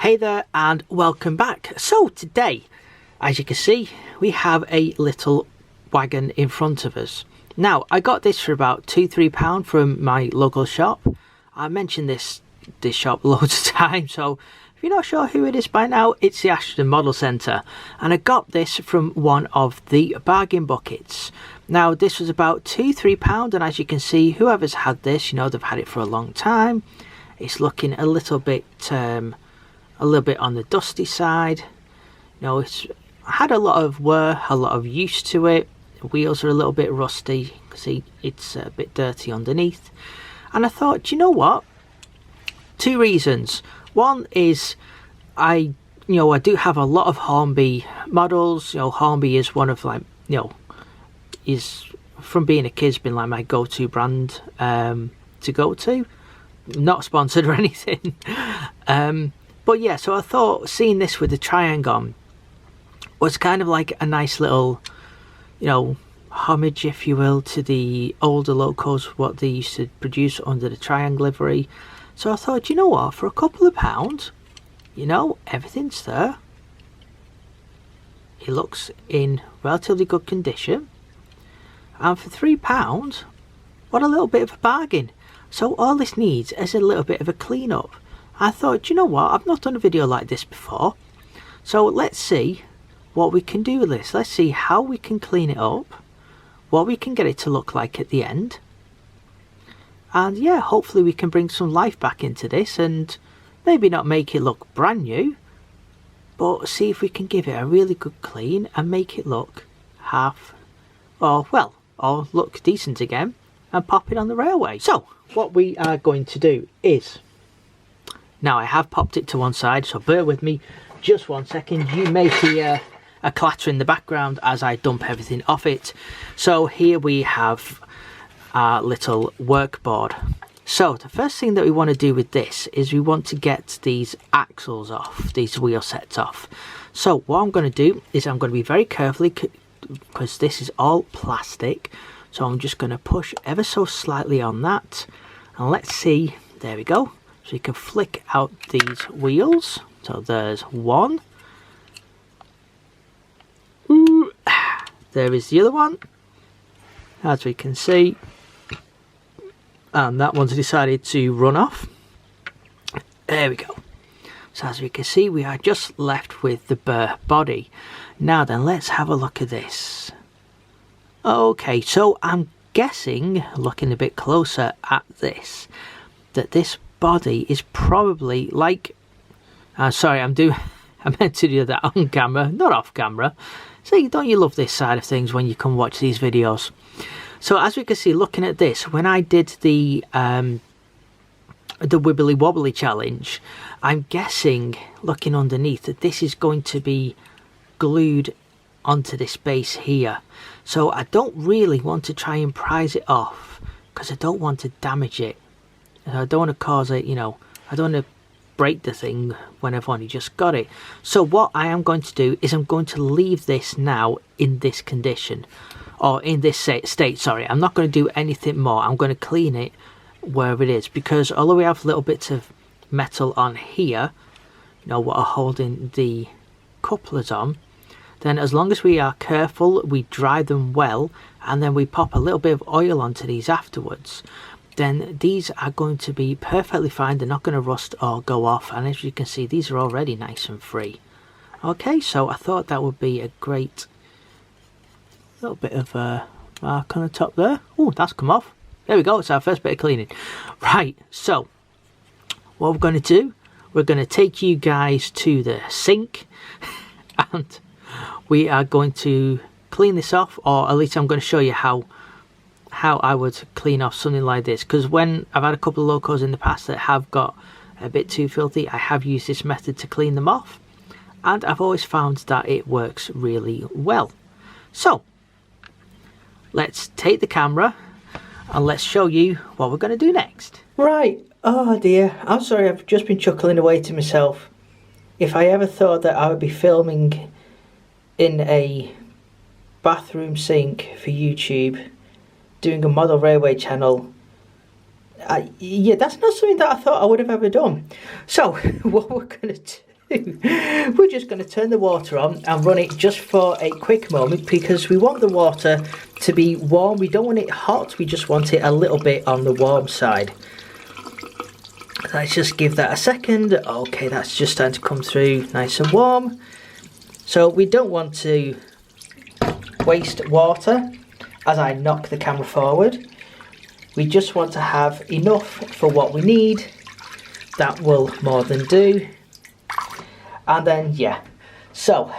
Hey there and welcome back. So today, as you can see, we have a little wagon in front of us. Now, I got this for about £2-3 from my local shop. I mentioned this shop loads of times, so if you're not sure who it is by now, it's the Ashton Model Centre. And I got this from one of the bargain buckets. Now, this was about £2-3, and as you can see, whoever's had this, you know, they've had it for a long time. It's looking a little bit on the dusty side. You know, it's had a lot of wear, a lot of use to it. The wheels are a little bit rusty. You can see it's a bit dirty underneath. And I thought, you know what? Two reasons. One is I do have a lot of Hornby models. You know, Hornby is one of is from being a kid, has been like my go-to brand to go to. Not sponsored or anything. But yeah, so I thought seeing this with the triangle on was kind of like a nice little, homage, if you will, to the older locos, what they used to produce under the triangle livery. So I thought, you know what, for a couple of pounds, everything's there. It looks in relatively good condition. And for £3, what a little bit of a bargain. So all this needs is a little bit of a clean up. I thought, you know what, I've not done a video like this before. So let's see what we can do with this. Let's see how we can clean it up, what we can get it to look like at the end. And yeah, hopefully we can bring some life back into this and maybe not make it look brand new, but see if we can give it a really good clean and make it look or look decent again and pop it on the railway. So what we are going to do is, now I have popped it to one side, so bear with me just 1 second. You may hear a clatter in the background as I dump everything off it. So here we have our little workboard. So the first thing that we want to do with this is we want to get these axles off, these wheel sets off. So what I'm going to do is I'm going to be very carefully, because this is all plastic, so I'm just going to push ever so slightly on that, and let's see, there we go. So you can flick out these wheels. So there's one. Ooh. There is the other one, as we can see, and that one's decided to run off. There we go. So as we can see, we are just left with the bare body. Now then, let's have a look at this. Okay, so I'm guessing, looking a bit closer at this, that this body is probably like, sorry, I meant to do that on camera, not off camera. See, don't you love this side of things when you can watch these videos? So as we can see, looking at this, when I did the wibbly wobbly challenge, I'm guessing, looking underneath, that this is going to be glued onto this base here. So I don't really want to try and prise it off, because I don't want to damage it. I don't want to cause it, I don't want to break the thing when I've only just got it. So what I am going to do is I'm going to leave this now in this condition, or in this state, sorry. I'm not going to do anything more. I'm going to clean it where it is, because although we have little bits of metal on here, what are holding the couplers on, then as long as we are careful, we dry them well, and then we pop a little bit of oil onto these afterwards, then these are going to be perfectly fine. They're not going to rust or go off, and as you can see, these are already nice and free. Okay, so I thought that would be a great little bit of a mark on the top there. Oh, that's come off. There we go, it's our first bit of cleaning. Right, so what we're going to do, we're going to take you guys to the sink and we are going to clean this off, or at least I'm going to show you how I would clean off something like this, because when I've had a couple of locos in the past that have got a bit too filthy, I have used this method to clean them off, and I've always found that it works really well. So let's take the camera and let's show you what we're going to do next. Right, oh dear, I'm sorry, I've just been chuckling away to myself. If I ever thought that I would be filming in a bathroom sink for YouTube, doing a model railway channel, yeah, that's not something that I thought I would have ever done. So what we're going to We're just going to turn the water on and run it just for a quick moment because we want the water to be warm. We don't want it hot, we just want it a little bit on the warm side. Let's just give that a second. Okay, that's just starting to come through nice and warm. So we don't want to waste water as I knock the camera forward. We just want to have enough for what we need. That will more than do. And then yeah, so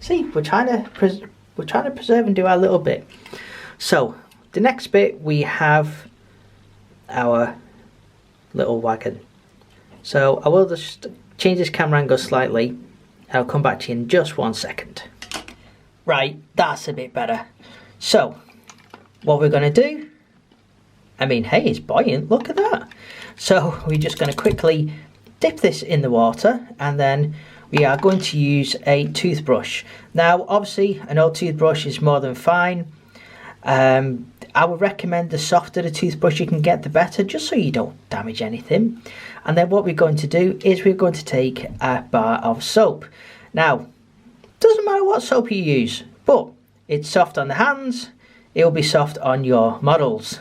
see, we're trying to preserve and do our little bit. So the next bit, we have our little wagon. So I will just change this camera angle slightly. I'll come back to you in just 1 second. Right, that's a bit better. So what we're going to do, I mean, hey, it's buoyant, look at that. So we're just going to quickly dip this in the water, and then we are going to use a toothbrush. Now obviously an old toothbrush is more than fine. I would recommend the softer the toothbrush you can get, the better, just so you don't damage anything. And then what we're going to do is we're going to take a bar of soap. Now, doesn't matter what soap you use, but it's soft on the hands, it will be soft on your models.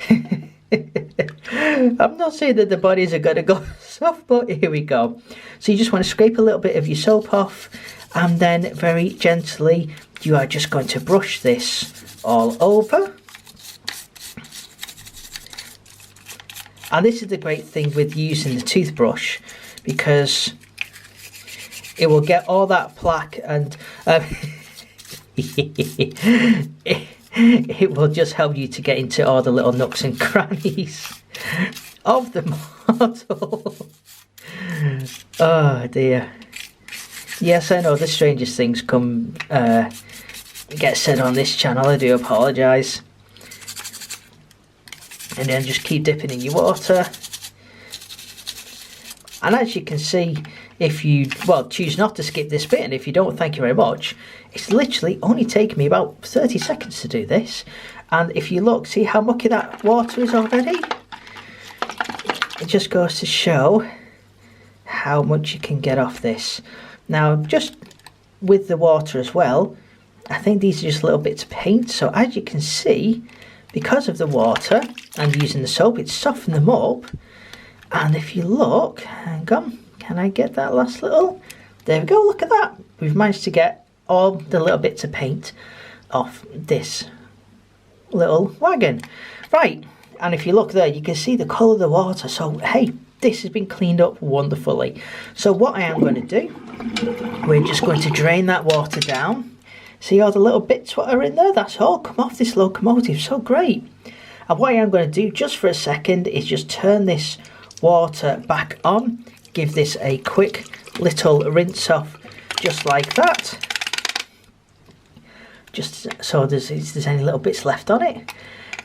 I'm not saying that the bodies are going to go soft, but here we go. So you just want to scrape a little bit of your soap off, and then very gently you are just going to brush this all over. And this is the great thing with using the toothbrush, because it will get all that plaque and it will just help you to get into all the little nooks and crannies of the model. Oh dear. Yes, I know the strangest things get said on this channel. I do apologise. And then just keep dipping in your water. And as you can see, if you, well, choose not to skip this bit, and if you don't, thank you very much. It's literally only taken me about 30 seconds to do this. And if you look, see how mucky that water is already? It just goes to show how much you can get off this. Now, just with the water as well, I think these are just little bits of paint. So as you can see, because of the water and using the soap, it's softened them up. And if you look, hang on, can I get that last little? There we go, look at that. We've managed to get all the little bits of paint off this little wagon. Right, and if you look there, you can see the colour of the water. So, hey, this has been cleaned up wonderfully. So what I am going to do, we're just going to drain that water down. See all the little bits what are in there? That's all come off this locomotive, so great. And what I am going to do just for a second is just turn this water back on. Give this a quick little rinse off, just like that. Just so there's any little bits left on it.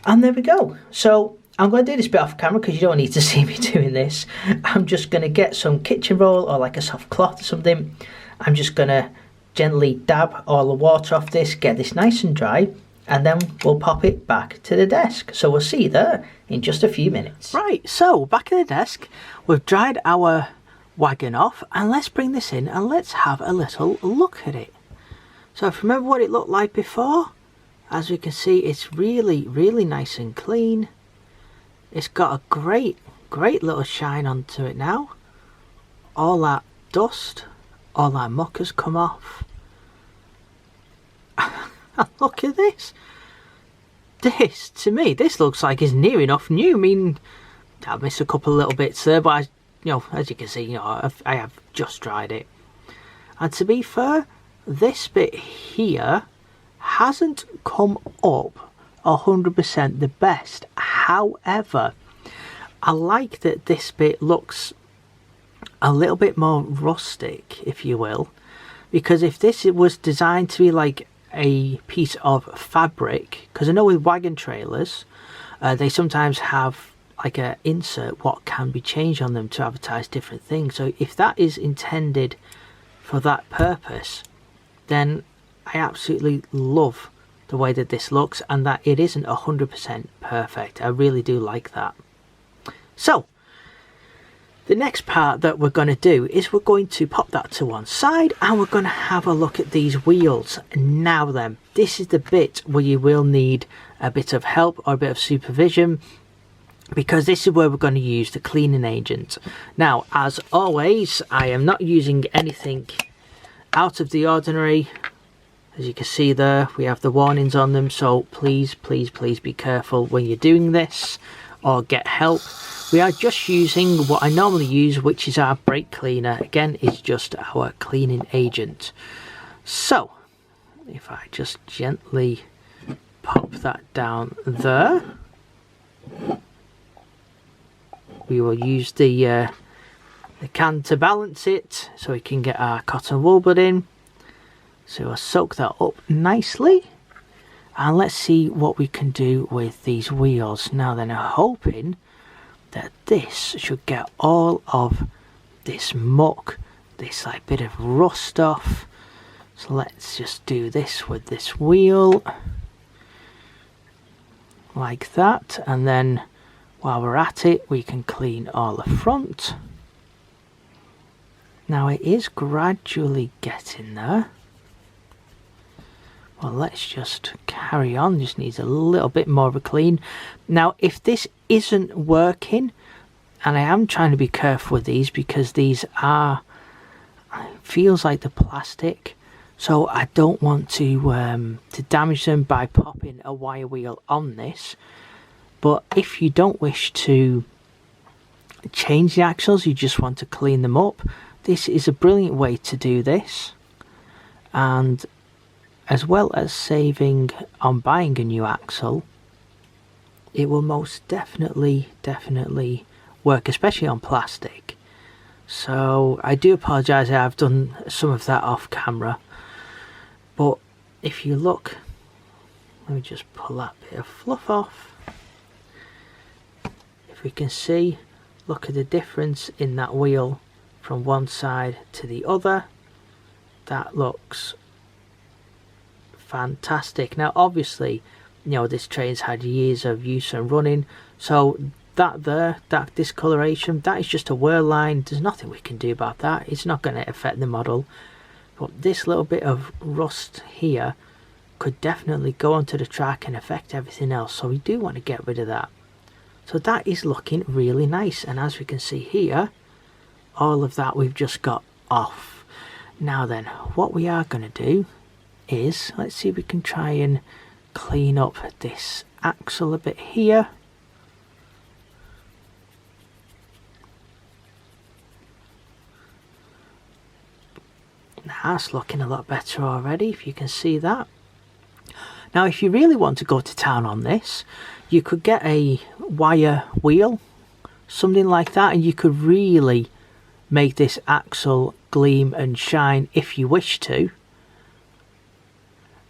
And there we go. So I'm going to do this bit off camera because you don't need to see me doing this. I'm just going to get some kitchen roll or like a soft cloth or something. I'm just going to gently dab all the water off this, get this nice and dry, and then we'll pop it back to the desk. So we'll see you there in just a few minutes. Right, so back at the desk, we've dried our wagon off, and let's bring this in and let's have a little look at it. So if you remember what it looked like before, as we can see, it's really, really nice and clean. It's got a great little shine onto it now. All that dust, all that muck has come off. Look at this. This, to me, this looks like it's near enough new. I mean, I've missed a couple of little bits there, but as you can see, I have just dried it. And to be fair, this bit here hasn't come up 100% the best. However, I like that this bit looks a little bit more rustic, if you will, because if this was designed to be like a piece of fabric, because I know with wagon trailers they sometimes have like a insert what can be changed on them to advertise different things. So if that is intended for that purpose, then I absolutely love the way that this looks, and that it isn't 100% perfect. I really do like that. So The next part that we're going to do is we're going to pop that to one side and we're going to have a look at these wheels. Now then, this is the bit where you will need a bit of help or a bit of supervision, because this is where we're going to use the cleaning agent. Now, as always, I am not using anything out of the ordinary. As you can see there, we have the warnings on them, so please be careful when you're doing this, or get help. We are just using what I normally use, which is our brake cleaner. Again, it's just our cleaning agent. So if I just gently pop that down there, we will use the can to balance it so we can get our cotton wool bud in. So we'll soak that up nicely, and let's see what we can do with these wheels. Now then, I'm hoping that this should get all of this muck, this like bit of rust off. So let's just do this with this wheel like that, and then while we're at it, we can clean all the front. Now it is gradually getting there. Well, let's just carry on. Just needs a little bit more of a clean. Now, if this isn't working, and I am trying to be careful with these because these are, feels like the plastic, so I don't want to damage them by popping a wire wheel on this. But if you don't wish to change the axles, you just want to clean them up, this is a brilliant way to do this. And as well as saving on buying a new axle, it will most definitely work, especially on plastic. So I do apologise, I've done some of that off camera, but if you look, let me just pull that bit of fluff off. If we can see, look at the difference in that wheel from one side to the other. That looks fantastic. Now obviously, you know, this train's had years of use and running, so that discoloration, that is just a wear line. There's nothing we can do about that. It's not going to affect the model. But this little bit of rust here could definitely go onto the track and affect everything else, so we do want to get rid of that. So that is looking really nice, and as we can see here, all of that we've just got off. Now then, what we are going to do is, let's see if we can try and clean up this axle a bit here. That's looking a lot better already, if you can see that. Now if you really want to go to town on this, you could get a wire wheel, something like that, and you could really make this axle gleam and shine if you wish to.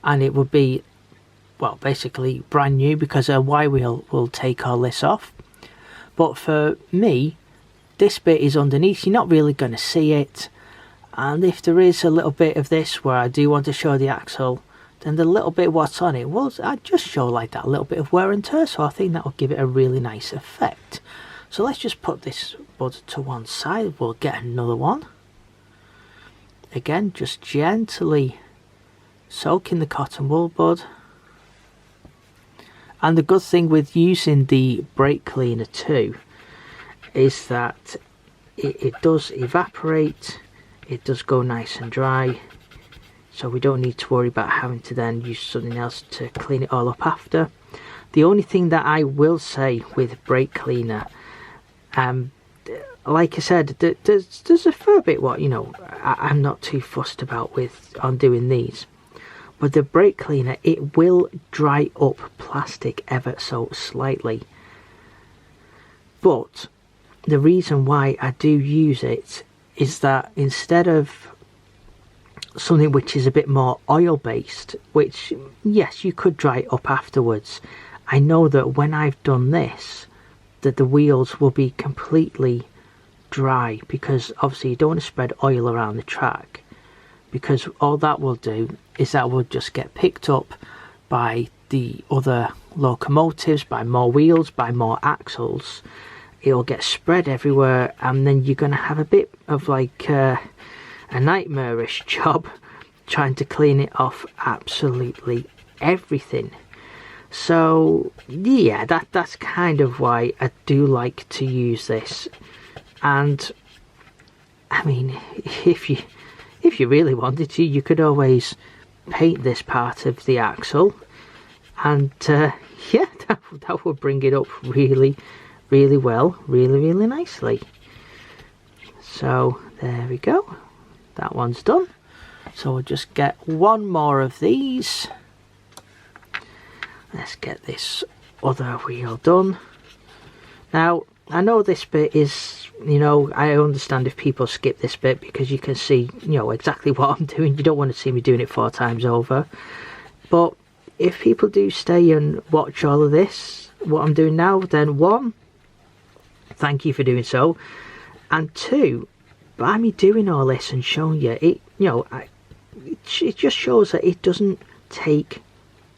And it would be, well, basically brand new, because a wire wheel will take all this off. But for me, this bit is underneath, you're not really going to see it. And if there is a little bit of this where I do want to show the axle, then the little bit what's on it will just show like that little bit of wear and tear, so I think that will give it a really nice effect. So let's just put this bud to one side, we'll get another one. Again, just gently soaking the cotton wool bud. And the good thing with using the brake cleaner too is that it does evaporate, it does go nice and dry, so we don't need to worry about having to then use something else to clean it all up after. The only thing that I will say with brake cleaner, like I said, there's a fair bit what, you know, I'm not too fussed about on doing these. But the brake cleaner, it will dry up plastic ever so slightly. But the reason why I do use it is that instead of something which is a bit more oil based, which yes, you could dry it up afterwards, I know that when I've done this, that the wheels will be completely dry, because obviously you don't want to spread oil around the track, because all that will do is that will just get picked up by the other locomotives, by more wheels, by more axles. it'll get spread everywhere, and then you're going to have a bit of like a nightmarish job trying to clean it off absolutely everything. So yeah, that's kind of why I do like to use this. And I mean, if you really wanted to, you could always paint this part of the axle, and yeah, that would bring it up really well, really nicely. So there we go, that one's done. So we'll just get one more of these. Let's get this other wheel done. Now, I know this bit is, you know, I understand if people skip this bit because you can see, you know, exactly what I'm doing. You don't want to see me doing it 4 times over. But if people do stay and watch all of this, what I'm doing now, then 1, thank you for doing so. And 2, by me doing all this and showing you, it, you know, it just shows that it doesn't take,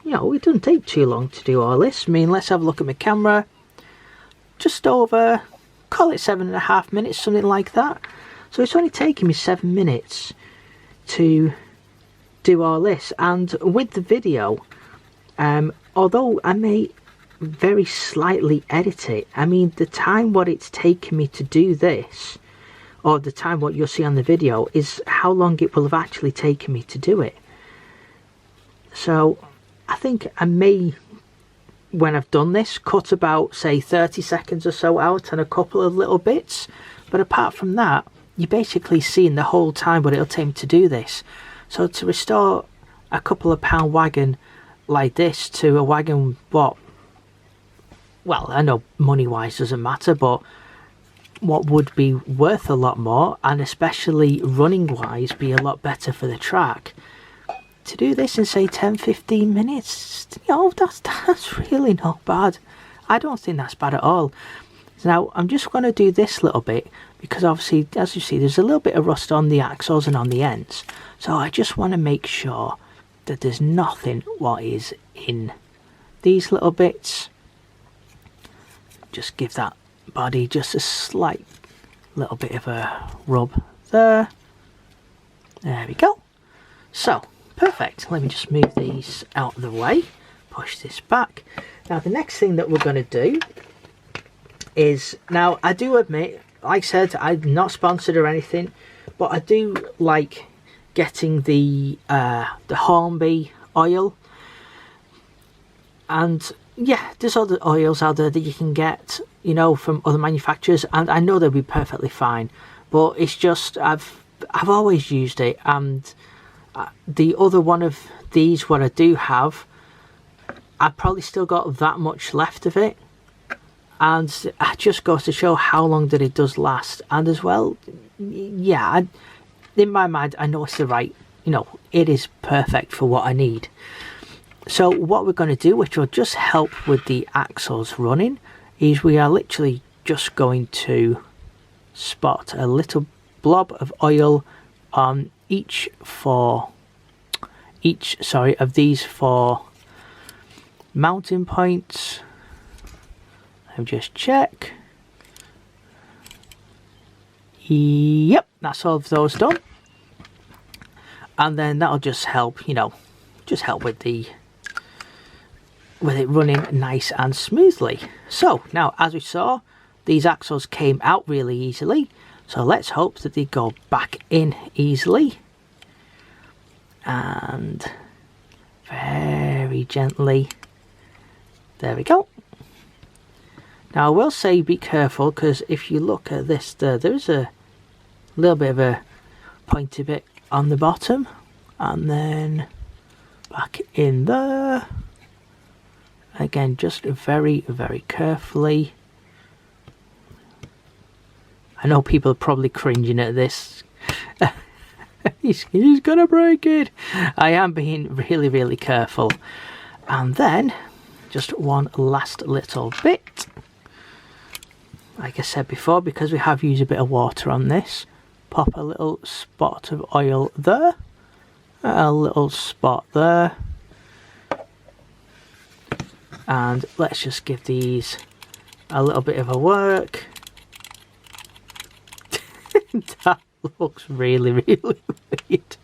you know, it doesn't take too long to do all this. I mean, let's have a look at my camera. Just over, call it 7.5 minutes, something like that. So it's only taking me 7 minutes to do all this. And with the video, although I may very slightly edit it, I mean, the time what it's taken me to do this, or the time what you'll see on the video, is how long it will have actually taken me to do it. So I think I may, when I've done this, cut about, say, 30 seconds or so out and a couple of little bits. But apart from that, you're basically seeing the whole time what it'll take me to do this. So to restore a couple of pound wagon like this to a wagon, what, well, I know money wise doesn't matter, but what would be worth a lot more, and especially running wise be a lot better for the track, to do this in say 10-15 minutes, you know, that's really not bad. I don't think that's bad at all. Now I'm just going to do this little bit because obviously, as you see, there's a little bit of rust on the axles and on the ends, so I just want to make sure that there's nothing what is in these little bits. Just give that body just a slight little bit of a rub there. There we go. So perfect. Let me just move these out of the way, push this back. Now the next thing that we're going to do is, now I do admit, like I said, I'm not sponsored or anything, but I do like getting the Hornby oil. And yeah, there's other oils out there that you can get, you know, from other manufacturers, and I know they'll be perfectly fine, but it's just I've always used it, and the other one of these, what I do have, I've probably still got that much left of it, and it just goes to show how long that it does last. And as well, yeah, in my mind I know it's the right, you know, it is perfect for what I need. So what we're going to do, which will just help with the axles running, is we are literally just going to spot a little blob of oil on each of these 4 mounting points. I'll just check. Yep, that's all of those done. And then that'll just help, you know, just help with it running nice and smoothly. So now, as we saw, these axles came out really easily, so let's hope that they go back in easily, and very gently, there we go. Now I will say be careful, because if you look at this, there's a little bit of a pointy bit on the bottom, and then back in there. Again, just very carefully. I know people are probably cringing at this. he's gonna break it. I am being really careful. And then just one last little bit. Like I said before, because we have used a bit of water on this, pop a little spot of oil there, a little spot there, and let's just give these a little bit of a work. That looks really, really weird.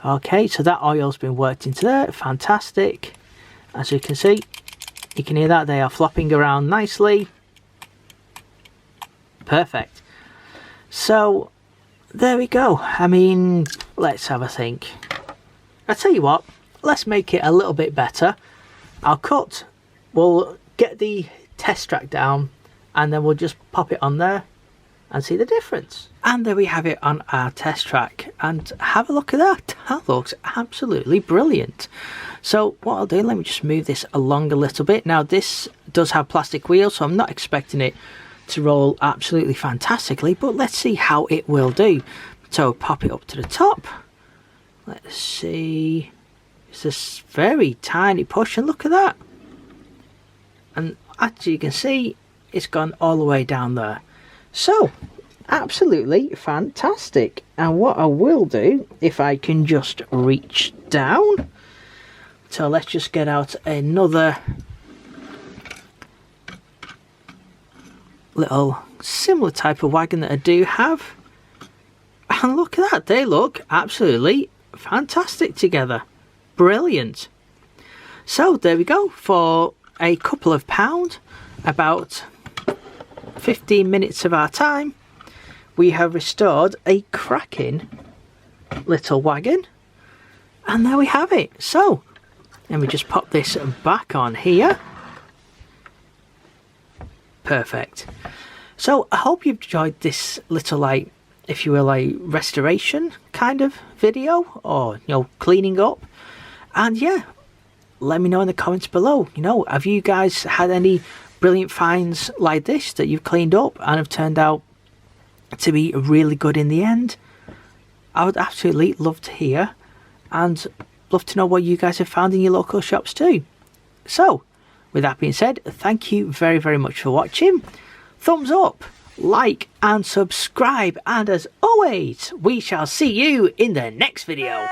Okay, so that oil's been worked into there. Fantastic. As you can see, you can hear that they are flopping around nicely. Perfect. So there we go. I mean, let's have a think. I tell you what, let's make it a little bit better. We'll get the test track down and then we'll just pop it on there and see the difference. And there we have it on our test track, and have a look at that. That looks absolutely brilliant. So what I'll do, let me just move this along a little bit. Now this does have plastic wheels, so I'm not expecting it to roll absolutely fantastically, but let's see how it will do. So pop it up to the top. Let's see. It's a very tiny push, and look at that. And as you can see, it's gone all the way down there. So absolutely fantastic. And what I will do, if I can just reach down, so let's just get out another little similar type of wagon that I do have, and look at that, they look absolutely fantastic together. Brilliant. So there we go. For a couple of pounds, about 15 minutes of our time, we have restored a cracking little wagon, and there we have it. So let me just pop this back on here. Perfect. So I hope you've enjoyed this little, like, if you will, a restoration kind of video, or, you know, cleaning up. And yeah, let me know in the comments below, you know, have you guys had any brilliant finds like this that you've cleaned up and have turned out to be really good in the end? I would absolutely love to hear, and love to know what you guys have found in your local shops too. So with that being said, thank you very, very much for watching. Thumbs up, like and subscribe, and as always, we shall see you in the next video.